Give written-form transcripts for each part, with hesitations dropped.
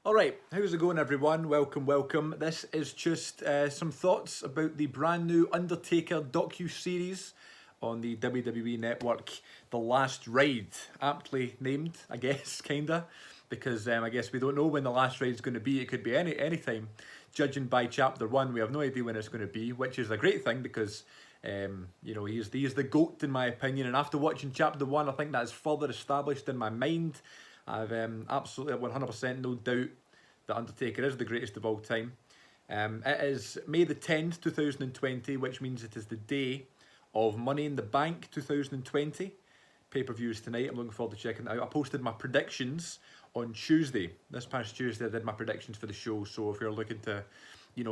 Alright, how's it going everyone? Welcome. This is just some thoughts about the brand new Undertaker docu-series on the WWE Network, The Last Ride. Aptly named, I guess, kinda. Because I guess we don't know when the last ride's going to be. It could be any time. Judging by Chapter 1, we have no idea when it's going to be, which is a great thing because he is the GOAT in my opinion. And after watching Chapter 1, I think that's further established in my mind. I've absolutely 100% no doubt that Undertaker is the greatest of all time. It is May the 10th, 2020, which means it is the day of Money in the Bank 2020. Pay-per-views tonight. I'm looking forward to checking it out. I posted my predictions on Tuesday. This past Tuesday I did my predictions for the show, so if you're looking to,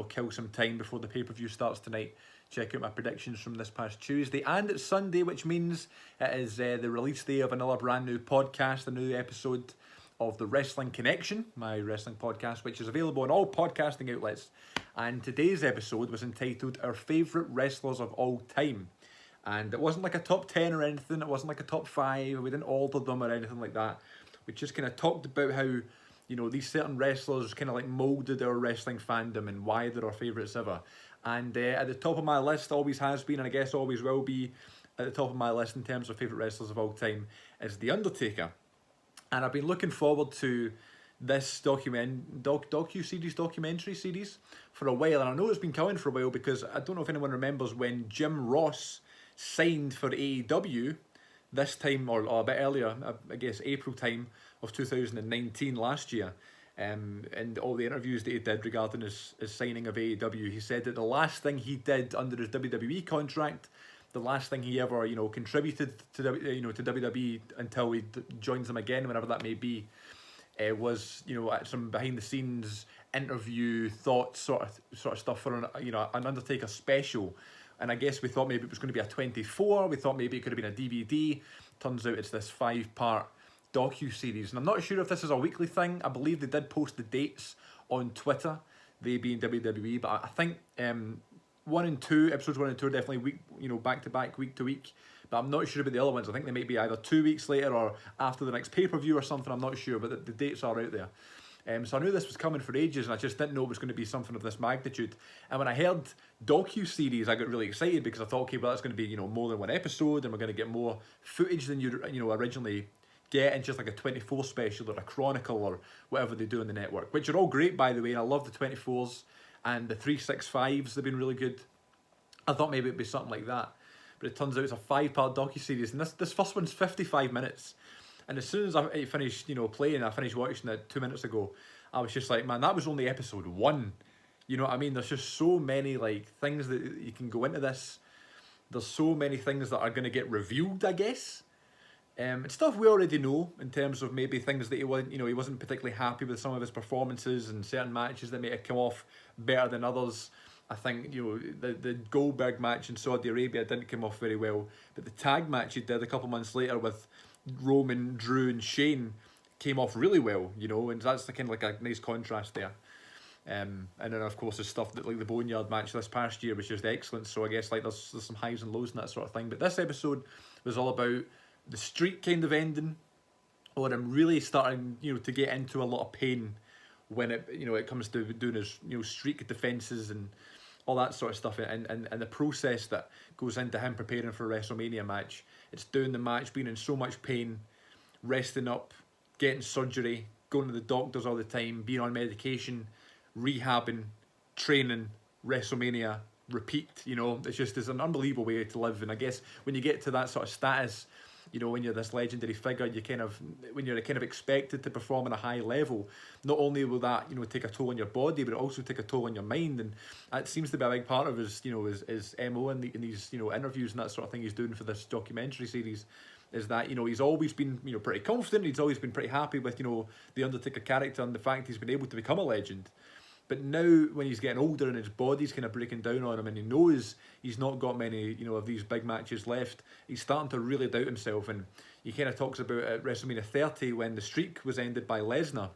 kill some time before the pay-per-view starts tonight, check out my predictions from this past Tuesday. And it's Sunday, which means it is the release day of another brand new podcast, a new episode of The Wrestling Connection, my wrestling podcast, which is available on all podcasting outlets. And today's episode was entitled Our Favourite Wrestlers of All Time. And it wasn't like a top 10 or anything, it wasn't like a top 5, we didn't order them or anything like that. We just kind of talked about how, these certain wrestlers kind of like moulded our wrestling fandom and why they're our favourites ever. And at the top of my list, always has been, and I guess always will be, at the top of my list in terms of favourite wrestlers of all time, is The Undertaker. And I've been looking forward to this documentary series for a while. And I know it's been coming for a while because I don't know if anyone remembers when Jim Ross signed for AEW this time, or a bit earlier, I guess April time of 2019 last year. And all the interviews that he did regarding his signing of AEW, he said that the last thing he did under his WWE contract, the last thing he ever contributed to to WWE until he joins them again, whenever that may be, was some behind the scenes interview thoughts sort of stuff for an Undertaker special. And I guess we thought maybe it was going to be a 24. We thought maybe it could have been a DVD. Turns out it's this 5-part docu-series. And I'm not sure if this is a weekly thing. I believe they did post the dates on Twitter, they being WWE. But I think episodes 1 and 2 are definitely back to back, week to week. But I'm not sure about the other ones. I think they might be either 2 weeks later or after the next pay-per-view or something. I'm not sure, but the dates are out there. So I knew this was coming for ages, and I just didn't know it was going to be something of this magnitude. And when I heard docu-series, I got really excited because I thought, okay, well, that's going to be more than one episode, and we're going to get more footage than you originally get in just like a 24 special or a chronicle or whatever they do on the network, which are all great, by the way. And I love the 24s and the 365s. They've been really good. I thought maybe it'd be something like that, but it turns out it's a 5-part docu-series, and this first one's 55 minutes. And as soon as I finished, playing, I finished watching it 2 minutes ago, I was just like, man, that was only episode 1. You know what I mean? There's just so many things that you can go into this. There's so many things that are going to get revealed, I guess. It's stuff we already know in terms of maybe things that he wasn't particularly happy with some of his performances and certain matches that may have come off better than others. I think the Goldberg match in Saudi Arabia didn't come off very well, but the tag match he did a couple months later with Roman, Drew and Shane came off really well, and that's kind of like a nice contrast there. And then of course there's stuff that like the Boneyard match this past year was just excellent, so I guess there's some highs and lows and that sort of thing. But this episode was all about the streak kind of ending, or I'm really starting to get into a lot of pain when it comes to doing his streak defenses and all that sort of stuff, and the process that goes into him preparing for a WrestleMania match. It's doing the match, being in so much pain, resting up, getting surgery, going to the doctors all the time, being on medication, rehabbing, training, WrestleMania, repeat. It's an unbelievable way to live. And I guess when you get to that sort of status, when you're this legendary figure, when you're kind of expected to perform at a high level, not only will that, take a toll on your body, but it also take a toll on your mind. And that seems to be a big part of his MO in these, interviews and that sort of thing he's doing for this documentary series, is that, he's always been, pretty confident. He's always been pretty happy with, the Undertaker character and the fact he's been able to become a legend. But now, when he's getting older and his body's kind of breaking down on him, and he knows he's not got many, of these big matches left, he's starting to really doubt himself. And he kind of talks about at WrestleMania 30 when the streak was ended by Lesnar.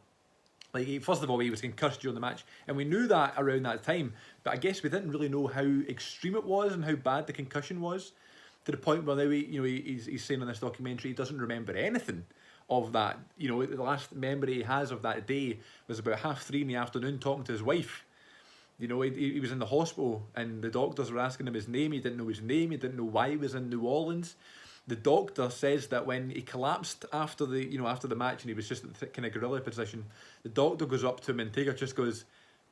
First of all, he was concussed during the match, and we knew that around that time. But I guess we didn't really know how extreme it was and how bad the concussion was, to the point where now he's saying in this documentary he doesn't remember anything of that. You know, the last memory he has of that day was about 3:30 in the afternoon talking to his wife. You know, he was in the hospital and the doctors were asking him his name. He didn't know his name. He didn't know why he was in New Orleans. The doctor says that when he collapsed after the match and he was just in the kind of gorilla position, the doctor goes up to him and Taker just goes,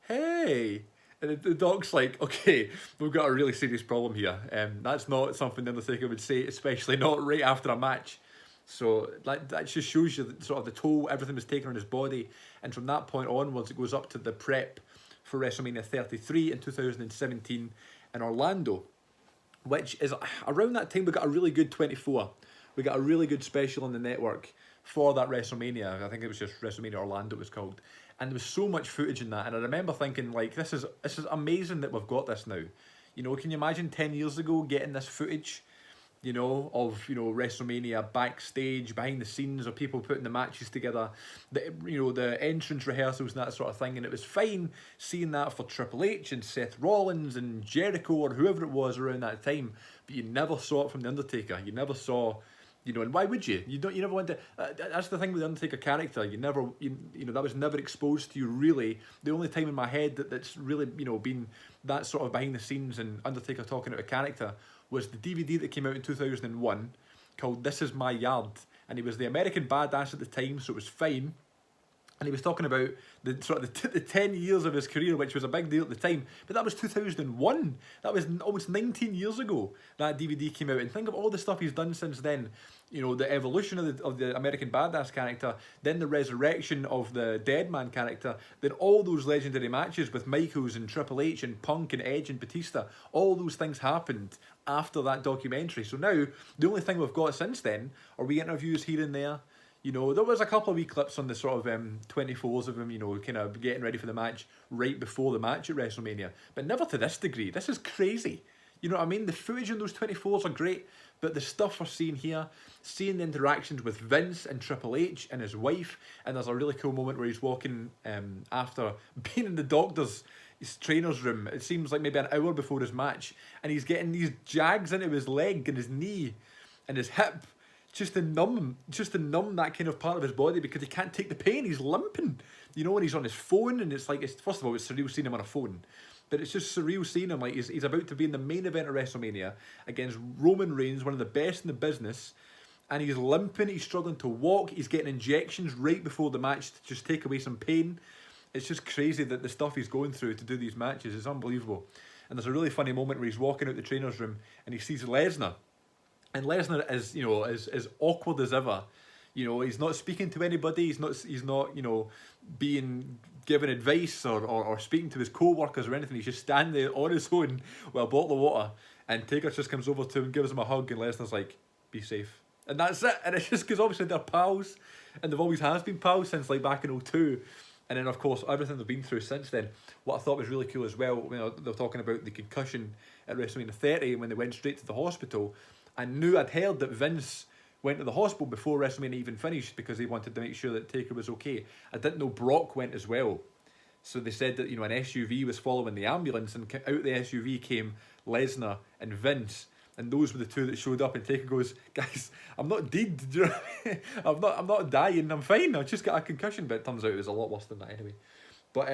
"Hey." And the doc's like, "Okay, we've got a really serious problem here. That's not something the Undertaker would say, especially not right after a match." So that just shows you sort of the toll everything was taken on his body. And from that point onwards, it goes up to the prep for WrestleMania 33 in 2017 in Orlando, which is around that time we got a really good 24. We got a really good special on the network for that WrestleMania. I think it was just WrestleMania Orlando it was called. And there was so much footage in that, and I remember thinking, like, this is amazing that we've got this now. You know, can you imagine 10 years ago getting this footage, you know, of, you know, WrestleMania backstage, behind the scenes, of people putting the matches together, the entrance rehearsals and that sort of thing, and it was fine seeing that for Triple H and Seth Rollins and Jericho or whoever it was around that time, but you never saw it from The Undertaker. You never saw, you know, and why would you? You never want to. That's the thing with the Undertaker character. You never, you know, that was never exposed to you really. The only time in my head that's really, you know, been that sort of behind the scenes and Undertaker talking about a character was the DVD that came out in 2001 called "This Is My Yard," and he was the American Badass at the time, so it was fine. And he was talking about the sort of the 10 years of his career, which was a big deal at the time. But that was 2001. That was almost 19 years ago that DVD came out. And think of all the stuff he's done since then. You know, the evolution of the American Badass character, then the resurrection of the Dead Man character, then all those legendary matches with Michaels and Triple H and Punk and Edge and Batista. All those things happened after that documentary. So now, the only thing we've got since then are we interviews here and there. You know, there was a couple of wee clips on the sort of 24s of him, you know, kind of getting ready for the match right before the match at WrestleMania. But never to this degree. This is crazy. You know what I mean? The footage in those 24s are great, but the stuff we're seeing here, seeing the interactions with Vince and Triple H and his wife, and there's a really cool moment where he's walking after being in the doctor's trainer's room. It seems like maybe an hour before his match, and he's getting these jags into his leg and his knee and his hip, just to numb that kind of part of his body because he can't take the pain. He's limping, you know, and he's on his phone, and it's like, first of all, it's surreal seeing him on a phone, but it's just surreal seeing him like he's about to be in the main event of WrestleMania against Roman Reigns, one of the best in the business, and he's limping, he's struggling to walk, he's getting injections right before the match to just take away some pain. It's just crazy that the stuff he's going through to do these matches is unbelievable. And there's a really funny moment where he's walking out the trainer's room and he sees Lesnar. And Lesnar is, you know, as awkward as ever. You know, he's not speaking to anybody. He's not, you know, being given advice or speaking to his co-workers or anything. He's just standing there on his own with a bottle of water. And Taker just comes over to him, gives him a hug, and Lesnar's like, "Be safe." And that's it. And it's just because obviously they're pals, and they've always has been pals since like back in 2002. And then of course everything they've been through since then. What I thought was really cool as well, you know, they're talking about the concussion at WrestleMania 30 when they went straight to the hospital. I knew I'd heard that Vince went to the hospital before WrestleMania even finished because they wanted to make sure that Taker was okay. I didn't know Brock went as well. So they said that, you know, an SUV was following the ambulance, and out the SUV came Lesnar and Vince, and those were the two that showed up. And Taker goes, "Guys, I'm not dead. Do you know what I mean? I'm not dying. I'm fine. I just got a concussion." But it turns out it was a lot worse than that anyway. But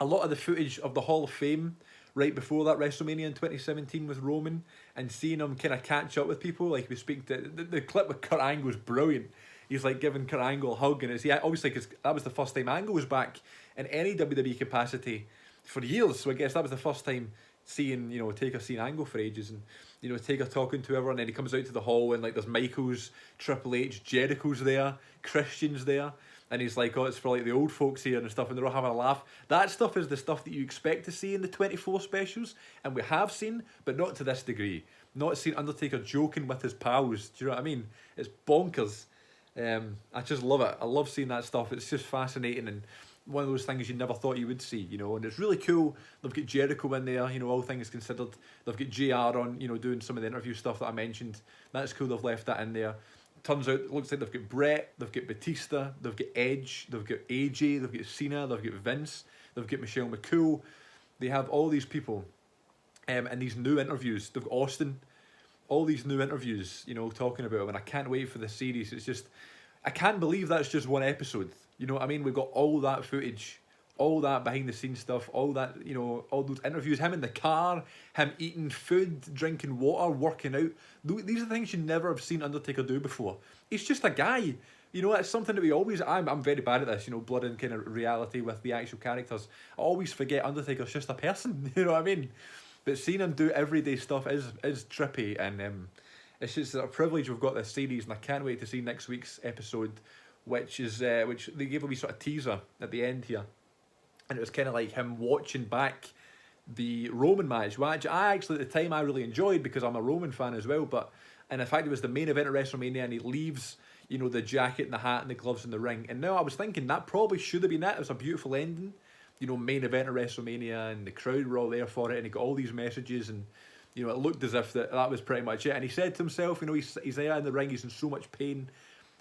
a lot of the footage of the Hall of Fame right before that WrestleMania in 2017 with Roman, and seeing him kind of catch up with people, like we speak to the clip with Kurt Angle was brilliant. He's like giving Kurt Angle a hug, and it's obviously because that was the first time Angle was back in any WWE capacity for years. So I guess that was the first time seeing, you know, Taker seeing Angle for ages, and you know, Taker talking to everyone, and then he comes out to the hall and like there's Michaels, Triple H, Jericho's there, Christian's there. And he's like, "Oh, it's for like the old folks here and stuff," and they're all having a laugh. That stuff is the stuff that you expect to see in the 24 specials, and we have seen, but not to this degree. Not seen Undertaker joking with his pals. Do you know what I mean? It's bonkers. I just love it. I love seeing that stuff. It's just fascinating, and one of those things you never thought you would see, you know. And it's really cool. They've got Jericho in there, you know, all things considered. They've got JR on, you know, doing some of the interview stuff that I mentioned. That's cool. They've left that in there. Turns out, it looks like they've got Brett, they've got Batista, they've got Edge, they've got AJ, they've got Cena, they've got Vince, they've got Michelle McCool. They have all these people, and these new interviews. They've got Austin, all these new interviews, you know, talking about him, and I can't wait for the series. It's just, I can't believe that's just one episode. You know what I mean? We've got all that footage, all that behind the scenes stuff, all that, you know, all those interviews, him in the car, him eating food, drinking water, working out. These are things you never have seen Undertaker do before. He's just a guy. You know, that's something that we always, I'm very bad at this, you know, blood and kind of reality with the actual characters. I always forget Undertaker's just a person, you know what I mean? But seeing him do everyday stuff is trippy, and it's just a privilege we've got this series, and I can't wait to see next week's episode, which they gave a wee sort of teaser at the end here, and it was kind of like him watching back the Roman match, which I actually at the time I really enjoyed because I'm a Roman fan as well. But and in fact it was the main event of WrestleMania, and he leaves, you know, the jacket and the hat and the gloves in the ring, and now I was thinking that probably should have been it. It was a beautiful ending, you know, main event of WrestleMania, and the crowd were all there for it, and he got all these messages, and you know, it looked as if that was pretty much it. And he said to himself, you know, he's there in the ring, he's in so much pain,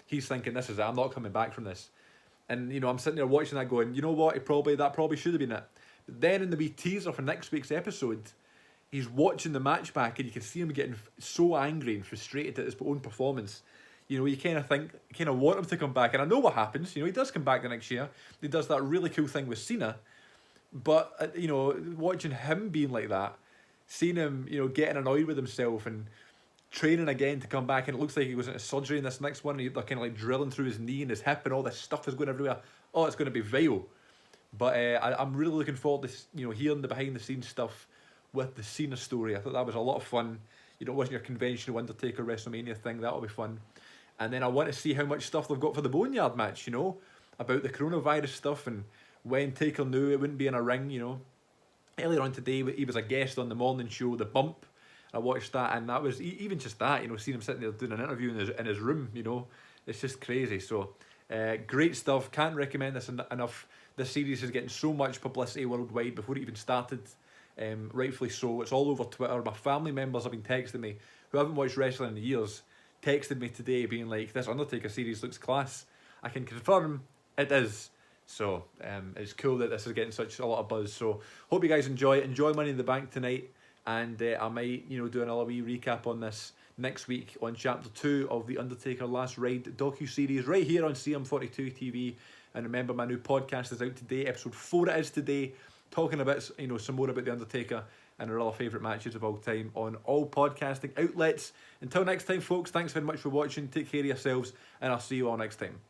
he's thinking, this is it, I'm not coming back from this. And you know, I'm sitting there watching that going, you know what, that probably should have been it. But then in the wee teaser for next week's episode, he's watching the match back, and you can see him getting so angry and frustrated at his own performance. You know, you kind of want him to come back, and I know what happens. You know, he does come back the next year. He does that really cool thing with Cena, but you know, watching him being like that, seeing him, you know, getting annoyed with himself and training again to come back, and it looks like he was into surgery in this next one, and they're kind of like drilling through his knee and his hip, and all this stuff is going everywhere. Oh, it's going to be vile. But I'm really looking forward to, you know, hearing the behind the scenes stuff with the Cena story. I thought that was a lot of fun. You know, it wasn't your conventional Undertaker WrestleMania thing. That'll be fun. And then I want to see how much stuff they've got for the Boneyard match, you know, about the coronavirus stuff, and when Taker knew it wouldn't be in a ring, you know. Earlier on today, he was a guest on the morning show, The Bump. I watched that, and that was, even just that, you know, seeing him sitting there doing an interview in his room, you know, it's just crazy. So, great stuff. Can't recommend this enough. This series is getting so much publicity worldwide before it even started. Rightfully so. It's all over Twitter. My family members have been texting me, who haven't watched wrestling in years, texted me today being like, this Undertaker series looks class. I can confirm it is. So it's cool that this is getting such a lot of buzz. So hope you guys enjoy it. Enjoy Money in the Bank tonight, and I might, you know, do another wee recap on this next week on Chapter 2 of the Undertaker Last Ride docu-series right here on CM42 TV. And remember, my new podcast is out today. Episode 4 it is today, talking about, you know, some more about the Undertaker and our other favourite matches of all time on all podcasting outlets. Until next time, folks, thanks very much for watching. Take care of yourselves, and I'll see you all next time.